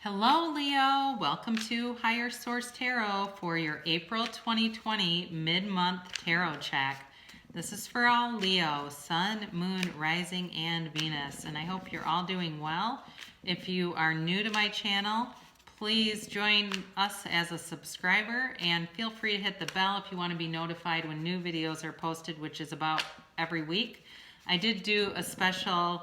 Hello, Leo. Welcome to Higher Source Tarot for your April 2020 mid-month tarot check. This is for all Leo, Sun, Moon, Rising, and Venus, and I hope you're all doing well. If you are new to my channel, please join us as a subscriber and feel free to hit the bell if you want to be notified when new videos are posted, which is about every week. I did do a special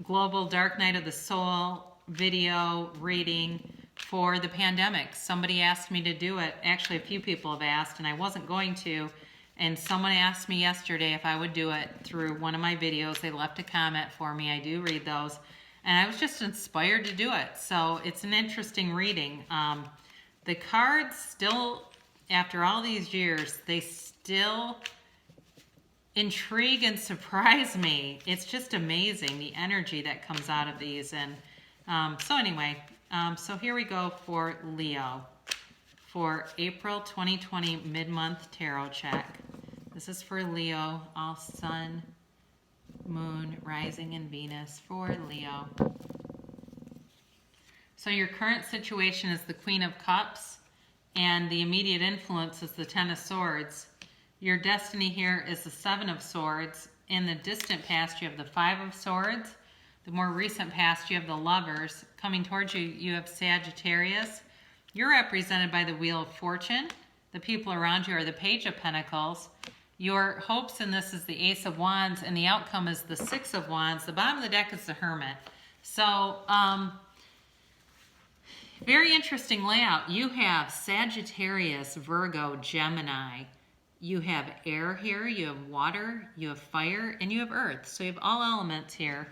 Global Dark Night of the Soul video reading for the pandemic. Somebody asked me to do it. Actually, a few people have asked, and I wasn't going to. And someone asked me yesterday if I would do it through one of my videos. They left a comment for me. I do read those. And I was just inspired to do it. So it's an interesting reading. The cards still, after all these years, they still intrigue and surprise me. It's just amazing, the energy that comes out of these. And so here we go for Leo for April 2020 mid-month tarot check. This is for Leo, all Sun, Moon, Rising, and Venus for Leo. So your current situation is the Queen of Cups, and the immediate influence is the Ten of Swords. Your destiny here is the Seven of Swords. In the distant past, you have the Five of Swords. The more recent past, you have the Lovers. Coming towards you, you have Sagittarius. You're represented by the Wheel of Fortune. The people around you are the Page of Pentacles. Your hopes in this is the Ace of Wands, and the outcome is the Six of Wands. The bottom of the deck is the Hermit. So, very interesting layout. You have Sagittarius, Virgo, Gemini. You have air here, you have water, you have fire, and you have earth. So you have all elements here.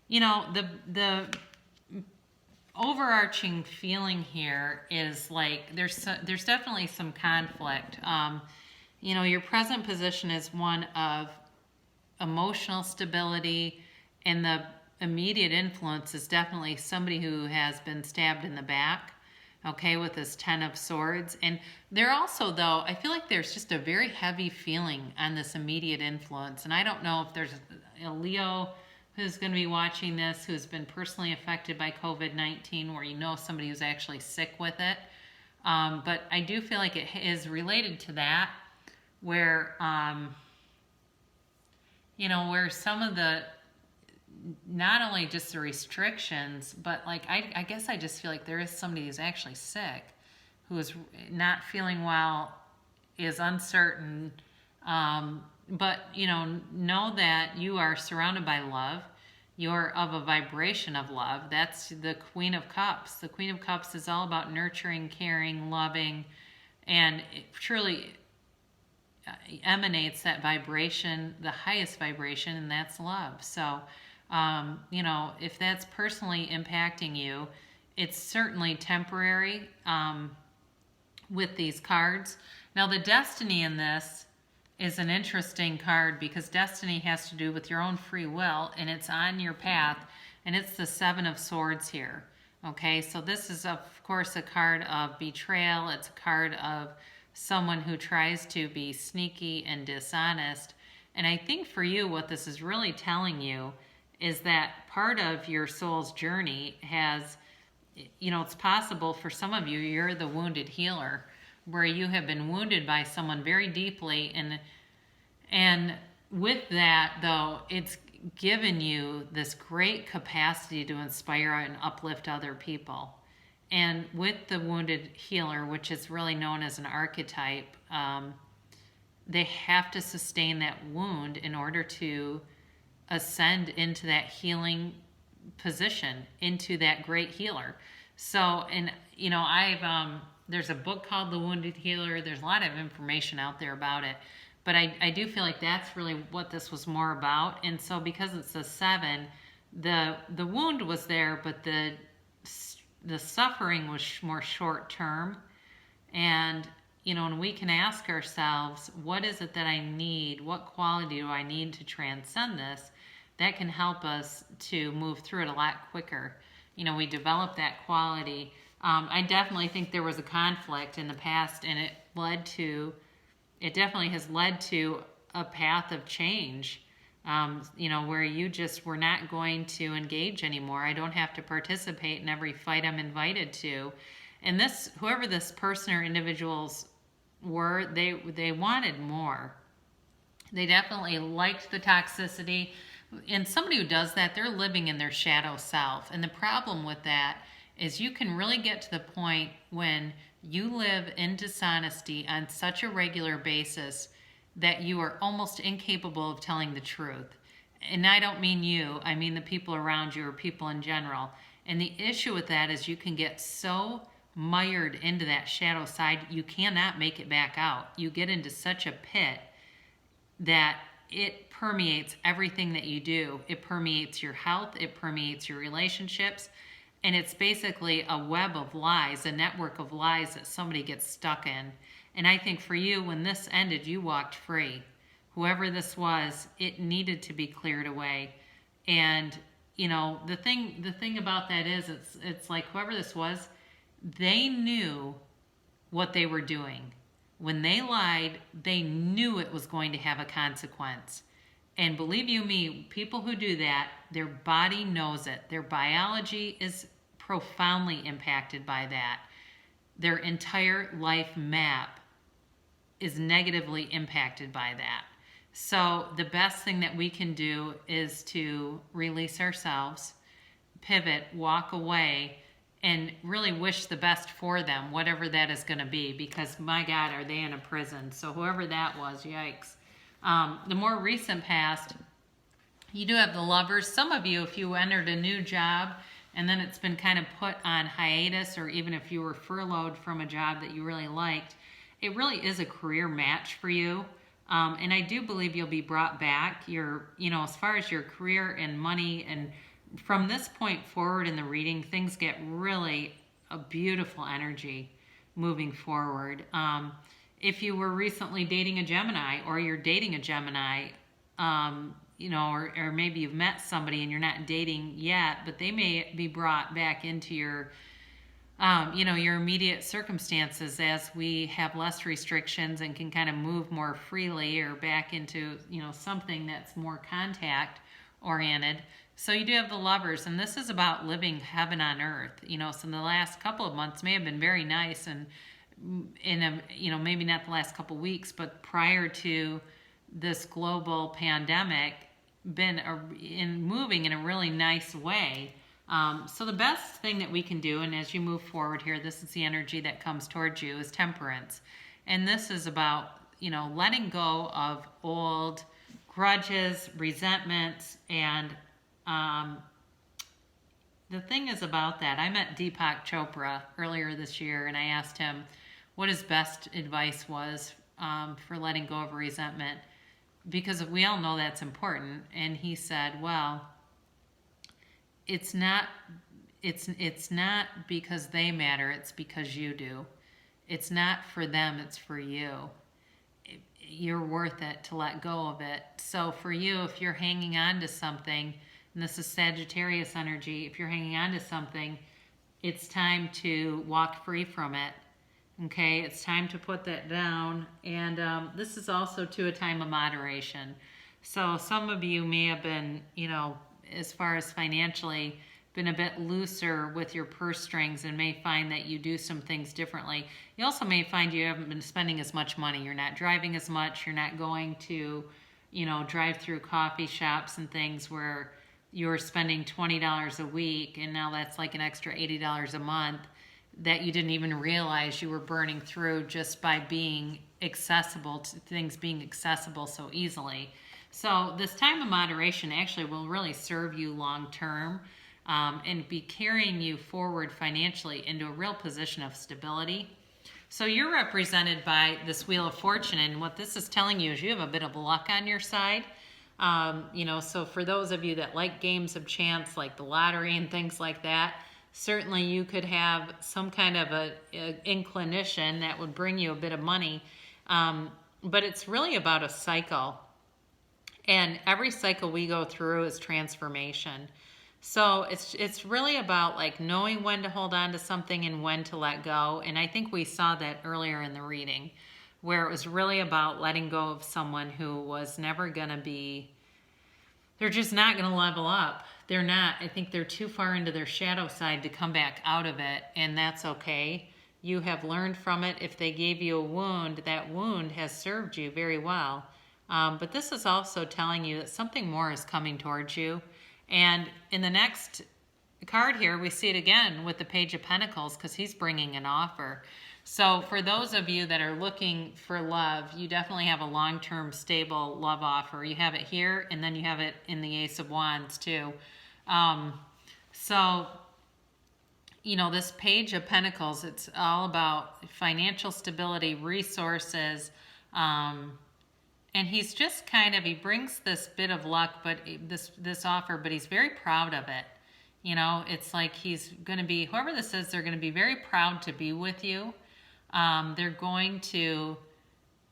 The overarching feeling here is like there's definitely some conflict. Your present position is one of emotional stability, and the immediate influence is definitely somebody who has been stabbed in the back, okay, with this Ten of Swords. And there also, though, I feel like there's just a very heavy feeling on this immediate influence. And I don't know if there's a Leo who's going to be watching this who's been personally affected by COVID-19, where you know somebody who's actually sick with it. But I do feel like it is related to that, where, where some of the, not only just the restrictions, but like, I guess I just feel like there is somebody who's actually sick, who is not feeling well, is uncertain, but know that you are surrounded by love. You're of a vibration of love. That's the Queen of Cups. The Queen of Cups is all about nurturing, caring, loving, and it truly emanates that vibration, the highest vibration, and that's love. So if that's personally impacting you, it's certainly temporary with these cards. Now, the Destiny in this is an interesting card because Destiny has to do with your own free will, and it's on your path, and it's the Seven of Swords here. Okay, so this is, of course, a card of betrayal. It's a card of someone who tries to be sneaky and dishonest. And I think for you, what this is really telling you is that part of your soul's journey has, it's possible for some of you, you're the wounded healer, where you have been wounded by someone very deeply. And with that, though, it's given you this great capacity to inspire and uplift other people. And with the wounded healer, which is really known as an archetype, they have to sustain that wound in order to ascend into that healing position, into that great healer. So, and there's a book called The Wounded Healer. There's a lot of information out there about it, but I do feel like that's really what this was more about. And so, because it's a seven, the wound was there, but the suffering was more short term. And and we can ask ourselves, what is it that I need? What quality do I need to transcend this? That can help us to move through it a lot quicker. We develop that quality. I definitely think there was a conflict in the past, and it definitely has led to a path of change where you just were not going to engage anymore. I don't have to participate in every fight I'm invited to. And whoever this person or individuals were, they wanted more. They definitely liked the toxicity. And somebody who does that, they're living in their shadow self. And the problem with that is you can really get to the point when you live in dishonesty on such a regular basis that you are almost incapable of telling the truth. And I don't mean you, I mean the people around you or people in general. And the issue with that is you can get so mired into that shadow side, you cannot make it back out. You get into such a pit that it permeates everything that you do. It permeates your health, it permeates your relationships, and it's basically a web of lies, a network of lies that somebody gets stuck in. And I think for you, when this ended, you walked free. Whoever this was, it needed to be cleared away. And the thing about that is, it's like whoever this was, they knew what they were doing. When they lied, they knew it was going to have a consequence. And believe you me, people who do that, their body knows it. Their biology is profoundly impacted by that. Their entire life map is negatively impacted by that. So the best thing that we can do is to release ourselves, pivot, walk away, and really wish the best for them, whatever that is going to be, because my God, are they in a prison. So whoever that was, yikes. The more recent past, you do have the Lovers. Some of you, if you entered a new job and then it's been kind of put on hiatus, or even if you were furloughed from a job that you really liked, it really is a career match for you. And I do believe you'll be brought back. As far as your career and money, and from this point forward in the reading, things get really a beautiful energy moving forward. If you were recently dating a Gemini, or you're dating a Gemini, or maybe you've met somebody and you're not dating yet, but they may be brought back into your immediate circumstances as we have less restrictions and can kind of move more freely, or back into, something that's more contact oriented. So you do have the Lovers, and this is about living heaven on earth. So the last couple of months may have been very nice, and maybe not the last couple of weeks, but prior to this global pandemic, been moving in a really nice way. So the best thing that we can do, and as you move forward here, this is the energy that comes towards you, is Temperance. And this is about, letting go of old grudges, resentments, and the thing is about that, I met Deepak Chopra earlier this year, and I asked him what his best advice was for letting go of resentment, because we all know that's important. And he said, well, it's not because they matter, it's because you do. It's not for them, it's for you. You're worth it to let go of it. So for you, if you're hanging on to something, and this is Sagittarius energy, if you're hanging on to something, it's time to walk free from it. Okay, it's time to put that down. And this is also a time of moderation. So some of you may have been, as far as financially, been a bit looser with your purse strings, and may find that you do some things differently. You also may find you haven't been spending as much money. You're not driving as much. You're not going to, drive through coffee shops and things where you're spending $20 a week, and now that's like an extra $80 a month that you didn't even realize you were burning through just by being accessible to things, being accessible so easily. So this time of moderation actually will really serve you long term, and be carrying you forward financially into a real position of stability. So you're represented by this Wheel of Fortune, and what this is telling you is you have a bit of luck on your side. So for those of you that like games of chance, like the lottery and things like that, certainly you could have some kind of a inclination that would bring you a bit of money. But it's really about a cycle. And every cycle we go through is transformation. So it's really about like knowing when to hold on to something and when to let go. And I think we saw that earlier in the reading, where it was really about letting go of someone who was never going to be they're just not going to level up. They're not. I think they're too far into their shadow side to come back out of it, and that's okay. You have learned from it. If they gave you a wound, that wound has served you very well. But this is also telling you that something more is coming towards you. And in the next card here, we see it again with the Page of Pentacles, because he's bringing an offer. So for those of you that are looking for love, you definitely have a long-term stable love offer. You have it here, and then you have it in the Ace of Wands too. So, you know, this Page of Pentacles, it's all about financial stability, resources, and he's just kind of, he brings this bit of luck, but this offer, but he's very proud of it. You know, it's like he's going to be, whoever this is, they're going to be very proud to be with you. They're going to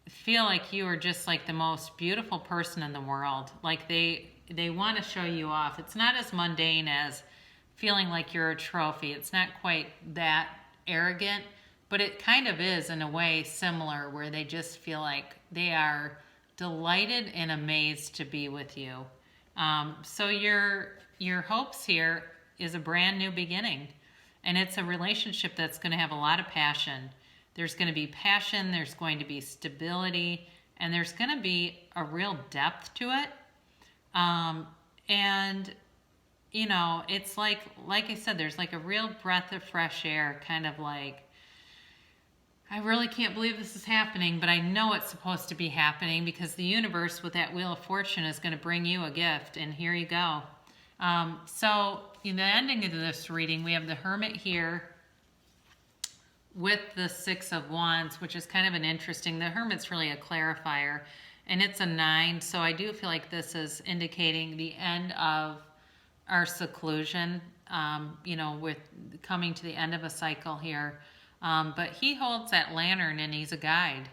feel like you are just like the most beautiful person in the world. Like they want to show you off. It's not as mundane as feeling like you're a trophy. It's not quite that arrogant, but it kind of is in a way similar, where they just feel like they are delighted and amazed to be with you. So your hopes here is a brand new beginning, and it's a relationship that's going to have a lot of passion. There's going to be passion, there's going to be stability, and there's going to be a real depth to it. And you know, it's like I said, there's like a real breath of fresh air, kind of like, I really can't believe this is happening, but I know it's supposed to be happening, because the universe with that Wheel of Fortune is going to bring you a gift, and here you go. So in the ending of this reading, we have the Hermit here with the Six of Wands, which is kind of an interesting, the Hermit's really a clarifier, and it's a 9, so I do feel like this is indicating the end of our seclusion, you know, with coming to the end of a cycle here. But he holds that lantern, and he's a guide.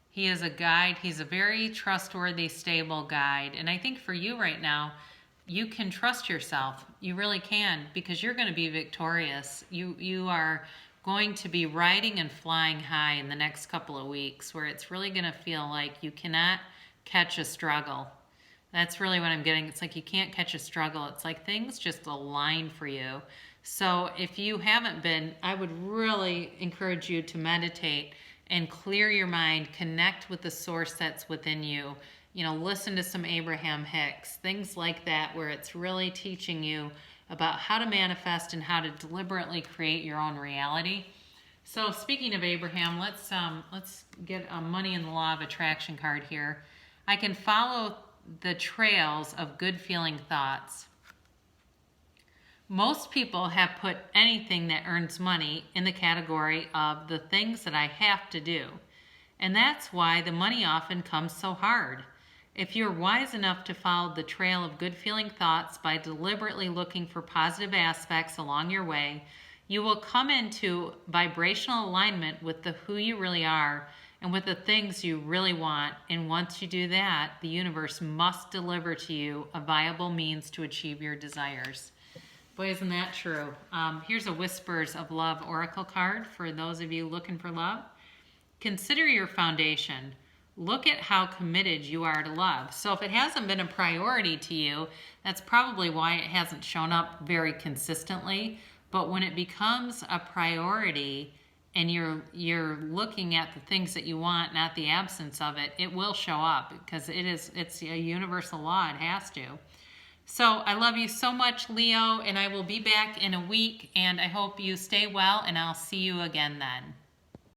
He is a guide. He's a very trustworthy, stable guide. And I think for you right now, you can trust yourself. You really can, because you're going to be victorious. You are going to be riding and flying high in the next couple of weeks, where it's really going to feel like you cannot catch a struggle. That's really what I'm getting. It's like you can't catch a struggle. It's like things just align for you. So if you haven't been, I would really encourage you to meditate and clear your mind, connect with the source that's within you. You know, listen to some Abraham Hicks, things like that, where it's really teaching you about how to manifest and how to deliberately create your own reality. So speaking of Abraham, let's get a Money in the Law of Attraction card here. I can follow the trails of good feeling thoughts. Most people have put anything that earns money in the category of the things that I have to do. And that's why the money often comes so hard. If you're wise enough to follow the trail of good feeling thoughts by deliberately looking for positive aspects along your way, you will come into vibrational alignment with who you really are and with the things you really want. And once you do that, the universe must deliver to you a viable means to achieve your desires. Boy, isn't that true? Here's a Whispers of Love Oracle card for those of you looking for love. Consider your foundation. Look at how committed you are to love. So if it hasn't been a priority to you, that's probably why it hasn't shown up very consistently. But when it becomes a priority, and you're looking at the things that you want, not the absence of it, it will show up, because it's a universal law. It has to. So I love you so much, Leo, and I will be back in a week, and I hope you stay well, and I'll see you again then.